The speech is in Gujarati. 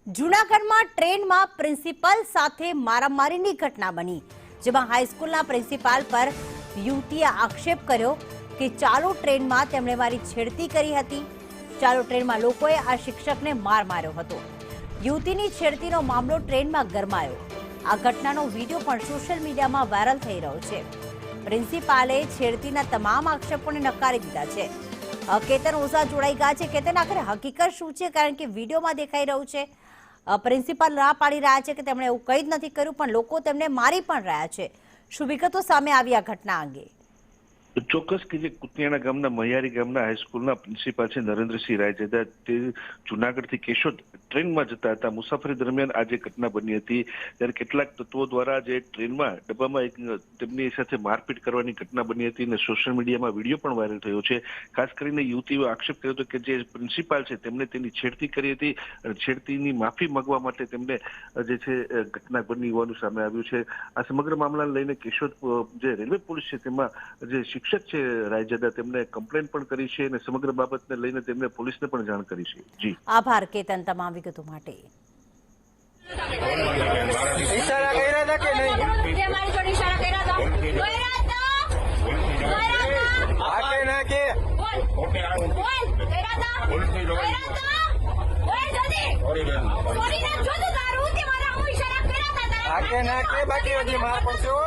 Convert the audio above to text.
જૂનાગઢમાં ટ્રેનમાં પ્રિન્સિપલ સાથે મારામારીની ઘટના બની, જેમાં હાઈસ્કૂલના પ્રિન્સિપાલ પર યુવતીએ આક્ષેપ કર્યો કે ચાલુ ટ્રેનમાં તેમણે મારી છેડતી કરી હતી. ચાલુ ટ્રેનમાં લોકોએ આ શિક્ષકને માર માર્યો હતો. યુવતીની છેડતીનો મામલો ટ્રેનમાં ગરમાયો. આ ઘટનાનો વિડીયો પણ સોશિયલ મીડિયામાં વાયરલ થઈ રહ્યો છે. પ્રિન્સિપાલે છેડતીના તમામ આક્ષેપોને નકારી દીધા છે. કેતન ઓઝા જોડાઈ ગયા છે. કેતન, આખરે હકીકત શું છે? કારણ કે વિડીયોમાં દેખાઈ રહ્યું છે પ્રિન્સિપાલ ના પાડી રહ્યા છે કે તેમણે એવું કંઈ જ નથી કર્યું, પણ લોકો તેમને મારી પણ રહ્યા છે. શું વિગતો સામે આવી આ ઘટના અંગે? ચોક્કસ કે જે કુતિયાણા ગામના મહિયારી ગામના હાઈસ્કૂલના પ્રિન્સિપાલ છે નરેન્દ્રસિંહ રાયજેદા, તે જુનાગઢથી કેશોદ ટ્રેનમાં જતા હતા. મુસાફરી દરમિયાન આ જે ઘટના બની હતી ત્યારે કેટલાક તત્વો દ્વારા જે ટ્રેનમાં ડબ્બામાં એક તેમની સાથે મારપીટ કરવાની ઘટના બની હતી અને સોશિયલ મીડિયામાં વિડીયો પણ વાયરલ થયો છે. ખાસ કરીને યુવતીઓ આક્ષેપ કર્યો હતો કે જે પ્રિન્સિપાલ છે તેમણે તેની છેડતી કરી હતી અને છેડતીની માફી માંગવા માટે તેમને જે છે ઘટના બની હોવાનું સામે આવ્યું છે. આ સમગ્ર મામલાને લઈને કેશોદ જે રેલવે પોલીસ છે તેમાં જે શિક્ષક છે રાયજેદા તેમને કમ્પ્લેન પણ કરી છે અને સમગ્ર બાબતને લઈને તેમને પોલીસને પણ જાણ કરી છે. જી આભાર કેતન તમામ વિગતો માટે. ઈશારા કર્યા હતા કે નહીં? મારી જોડે ઈશારા કર્યા હતા. આ કે ના કે બોલ કર્યા હતા. બોલ જલ્દી. સોરી ના જોતું તારું તે મારા હું ઈશારા કર્યા હતા. આ કે ના કે બાકી હજી માર પડશે હો.